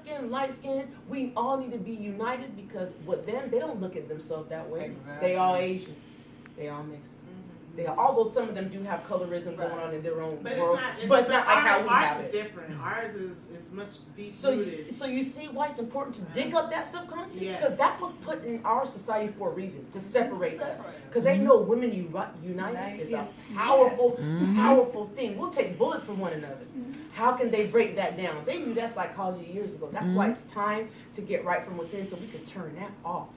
skin, light skin, we all need to be united because with them, they don't look at themselves that way. Exactly. They all Asian. They all mixed. They are, although some of them do have colorism going on in their own world, but it's not like how we have it. Ours is different. Ours is much deep So rooted. so you see why it's important to dig up that subconscious? Yes. Because that was put in our society for a reason, to separate us. Because they know women united is a powerful, powerful thing. We'll take bullets for one another. How can they break that down? They knew that psychology years ago. That's why it's time to get right from within so we can turn that off.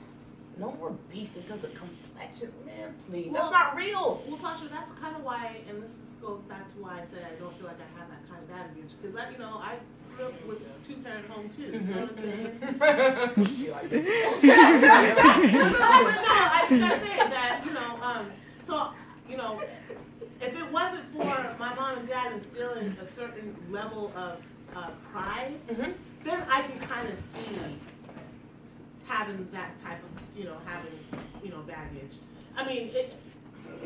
No more beef because of complexion, man, please. That's not real. Well, Sasha, that's kind of why, and goes back to why I said I don't feel like I have that kind of baggage. Because I grew up with a two-parent home too. You know what I'm saying? But no, I just gotta say that, if it wasn't for my mom and dad instilling a certain level of pride, then I can kind of see having that type of, baggage. I mean,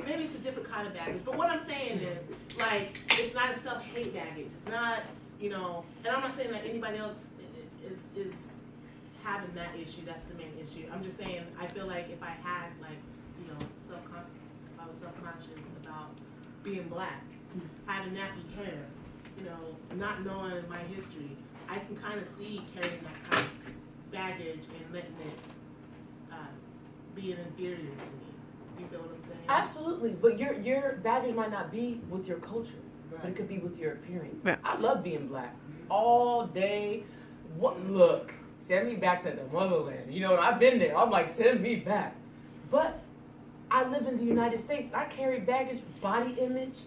maybe it's a different kind of baggage, but what I'm saying is, like, it's not a self-hate baggage. It's not, and I'm not saying that anybody else is having that issue. That's the main issue. I'm just saying, I feel like if I had, like, if I was self-conscious about being black, having nappy hair, not knowing my history, I can kind of see carrying that kind of baggage and letting it be an inferior to me. Do you feel what I'm saying? Absolutely, but your baggage might not be with your culture, but it could be with your appearance. Yeah. I love being black all day. Look, send me back to the motherland. I've been there. I'm like, send me back. But I live in the United States. I carry baggage, body image.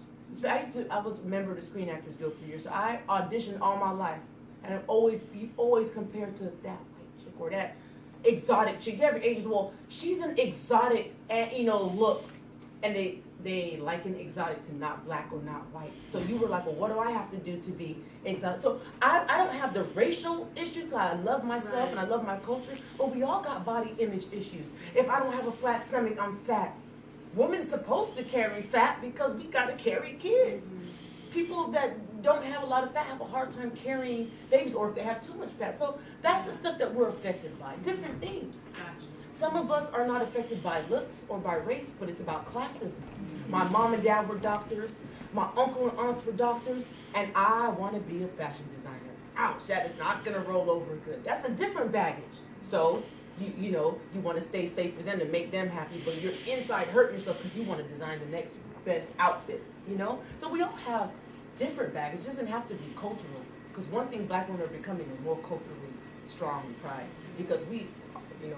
I was a member of the Screen Actors Guild for years, so I auditioned all my life, and you always compared to that white chick or that exotic chick. Every age is, well, she's an exotic, look, and they liken exotic to not black or not white. So you were like, well, what do I have to do to be exotic? So I don't have the racial issue because I love myself and I love my culture, but we all got body image issues. If I don't have a flat stomach, I'm fat. Women's supposed to carry fat because we got to carry kids. People that don't have a lot of fat have a hard time carrying babies, or if they have too much fat. So that's the stuff that we're affected by. Different things. Some of us are not affected by looks or by race, but it's about classism. My mom and dad were doctors. My uncle and aunts were doctors. And I want to be a fashion designer. Ouch, that is not going to roll over good. That's a different baggage. So, you want to stay safe for them to make them happy, but you're inside hurting yourself because you want to design the next best outfit, So we all have different baggage. It doesn't have to be cultural. Because one thing black women are becoming a more culturally strong pride. Because we,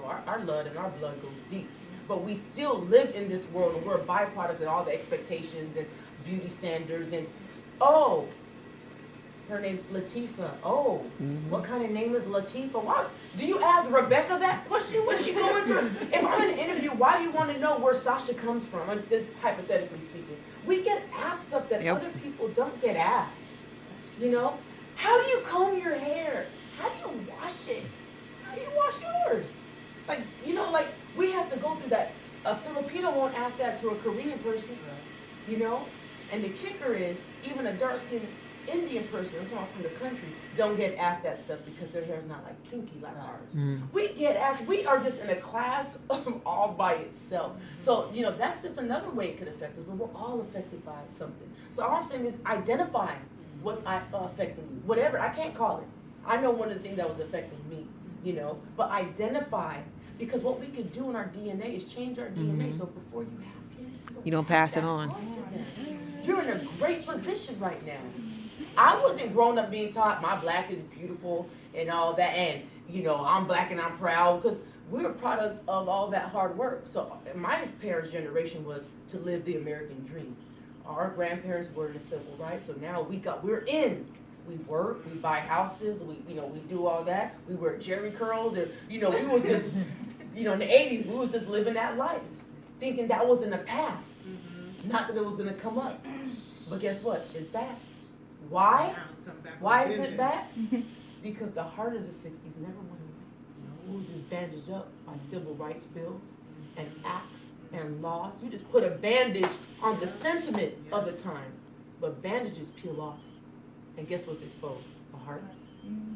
our blood goes deep. But we still live in this world and we're a byproduct of all the expectations and beauty standards and, her name's Latifah. What kind of name is Latifah? Why? Do you ask Rebecca that question? What's she going through? If I'm in an interview, why do you want to know where Sasha comes from? I'm just hypothetically speaking. We get asked stuff that other people don't get asked. How do you comb your hair? How do you wash it? How do you wash yours? Like, we have to go through that. A Filipino won't ask that to a Korean person, And the kicker is, even a dark-skinned Indian person, I'm talking from the country, don't get asked that stuff because their hair is not like kinky like ours. We get asked, we are just in a class all by itself. So, that's just another way it could affect us, but we're all affected by something. So all I'm saying is identify what's affecting you. Whatever, I can't call it. I know one of the things that was affecting me, but identify, because what we could do in our DNA is change our DNA, so before you have kids, you don't pass it on. You're in a great position right now. I wasn't grown up being taught my black is beautiful and all that, and I'm black and I'm proud, because we're a product of all that hard work. So my parents' generation was to live the American dream. Our grandparents were in the civil rights, so now we're in. We work, we buy houses, we do all that. We wear Jerry curls, and we were just in the 80s, we was just living that life, thinking that was in the past, not that it was gonna come up. But guess what? It's back. Why? Why is it back? Because the heart of the 60s never went away. It was just bandaged up by civil rights bills and acts and laws. You just put a bandage on the sentiment of the time. But bandages peel off. And guess what's exposed? The heart.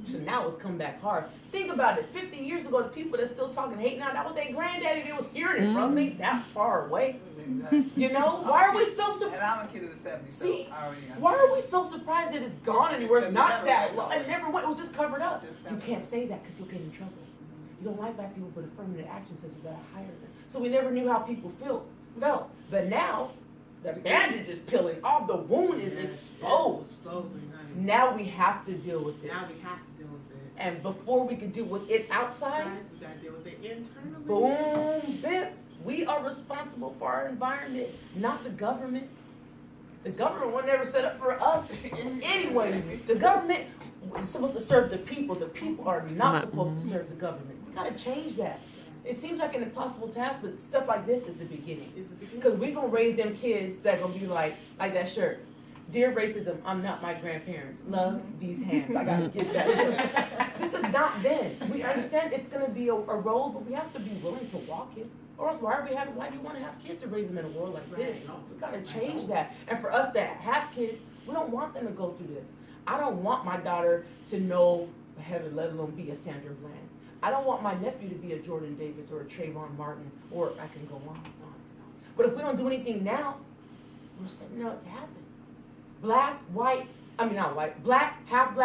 So now it's come back hard. Think about it. 50 years ago, the people that still talking hate now, that was their granddaddy that was hearing it from. They that far away. Exactly. You know? Why are we so surprised? And I'm a kid of the 70s, so See, I already why are we so surprised that it's gone anywhere? It's not that long. went It never went. It was just covered up. Just You covered can't say that because you'll get in trouble. You don't like black people, but affirmative action says you gotta hire them. So we never knew how people felt. But now, the bandage is peeling off. The wound is exposed. Exposing, honey. Now we have to deal with it. Now we have to deal with it. And before we can deal with it outside, We gotta deal with it internally. boom, bip. We are responsible for our environment, not the government. The government was never set up for us anyway. The government is supposed to serve the people. The people are not supposed to serve the government. We gotta change that. It seems like an impossible task, but stuff like this is the beginning. It's the beginning. Because we're gonna raise them kids that gonna be like that shirt. Dear racism, I'm not my grandparents. Love these hands. I gotta get that shirt. This is not them. We understand it's gonna be a role, but we have to be willing to walk it. Or else why do you want to have kids to raise them in a world like this? We gotta change that. And for us that have kids, we don't want them to go through this. I don't want my daughter to know heaven, let alone be a Sandra Bland. I don't want my nephew to be a Jordan Davis or a Trayvon Martin, or I can go on and on. But if we don't do anything now, we're setting it up to happen. Black, white, not white, black, half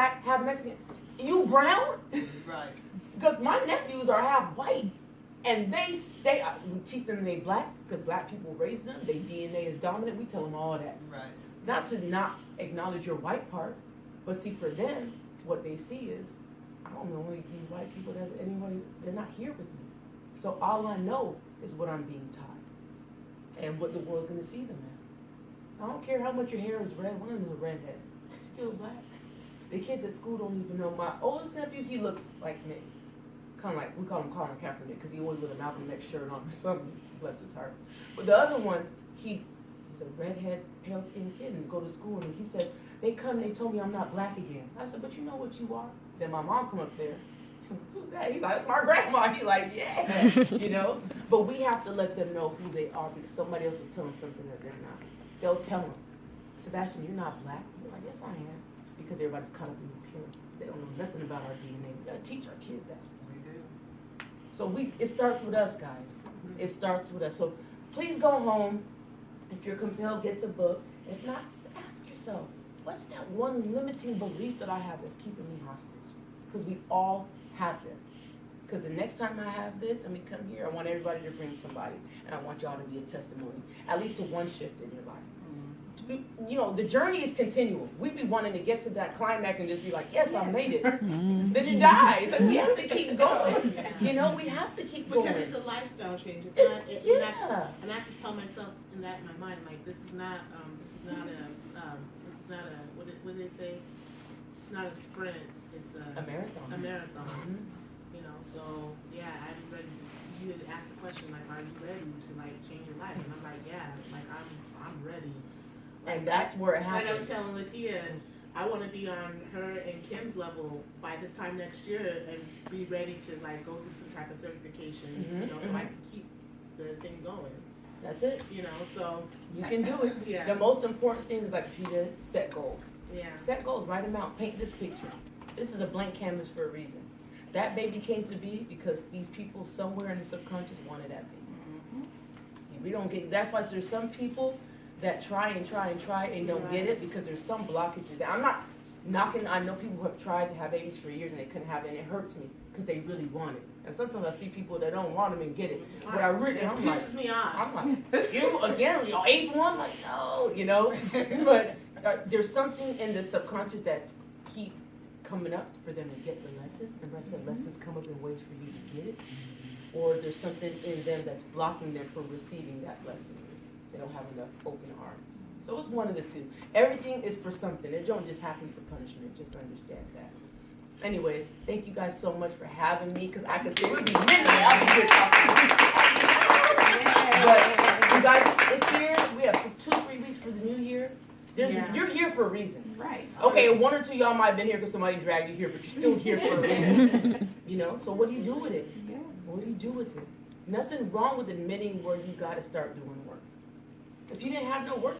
Mexican. You brown? Right. Because my nephews are half white. And we teach them they black, because black people raise them, their DNA is dominant, we tell them all that. Right. Not to not acknowledge your white part, but see for them, what they see is, I don't know any of these white people they're not here with me. So all I know is what I'm being taught and what the world's gonna see them as. I don't care how much your hair is red, one of them is a redhead. Still black. The kids at school don't even know. My oldest nephew, he looks like me. Kind of like, we call him Colin Kaepernick because he always with a Malcolm X shirt on or something, bless his heart. But the other one, he's a redhead, pale-skinned kid and go to school and he said, they told me I'm not black again. I said, but you know what you are? Then my mom come up there, who's that? He's like, it's my grandma. He's like, yeah, But we have to let them know who they are because somebody else will tell them something that they're not. They'll tell them, Sebastian, you're not black. They're like, yes, I am. Because everybody's caught up in appearance. They don't know nothing about our DNA. We gotta teach our kids that stuff. So it starts with us, guys. It starts with us. So please go home. If you're compelled, get the book. If not, just ask yourself, what's that one limiting belief that I have that's keeping me hostage? Because we all have them. Because the next time I have this and we come here, I want everybody to bring somebody. And I want y'all to be a testimony, at least to one shift in your life. The journey is continual. We be wanting to get to that climax and just be like, yes, I made it. Then it dies. And we have to keep going. We have to keep going. Because it's a lifestyle change. It's not. And I have to tell myself in my mind, like this is not what do they say? It's not a sprint. It's a marathon. A marathon. Mm-hmm. So yeah, I'm ready. You had asked the question like, are you ready to change your life? And I'm like, yeah, I'm ready. And that's where it happens. Like I was telling Latia, I want to be on her and Kim's level by this time next year and be ready to go through some type of certification, so I can keep the thing going. That's it. So you can do it. Yeah. The most important thing is like she did, set goals. Yeah. Set goals, write them out, paint this picture. This is a blank canvas for a reason. That baby came to be because these people somewhere in the subconscious wanted that baby. We don't get. That's why there's some people that try and don't get it because there's some blockages. I'm not knocking. I know people who have tried to have babies for years and they couldn't have it, and it hurts me because they really want it. And sometimes I see people that don't want them and get it, but I'm pisses me off. I'm like, you again, eighth one, like no, But there's something in the subconscious that keep coming up for them to get the lessons. And I said lessons come up in ways for you to get it, or there's something in them that's blocking them from receiving that lesson. They don't have enough open arms. So it's one of the two. Everything is for something. It don't just happen for punishment. Just understand that. Anyways, thank you guys so much for having me because I could say it would be midnight out here talking. But you guys, it's here. We have 2-3 weeks for the new year. You're here for a reason. Right. Okay, 1 or 2 y'all might have been here because somebody dragged you here, but you're still here for a reason. So what do you do with it? What do you do with it? Nothing wrong with admitting where you got to start doing work. If you didn't have no work,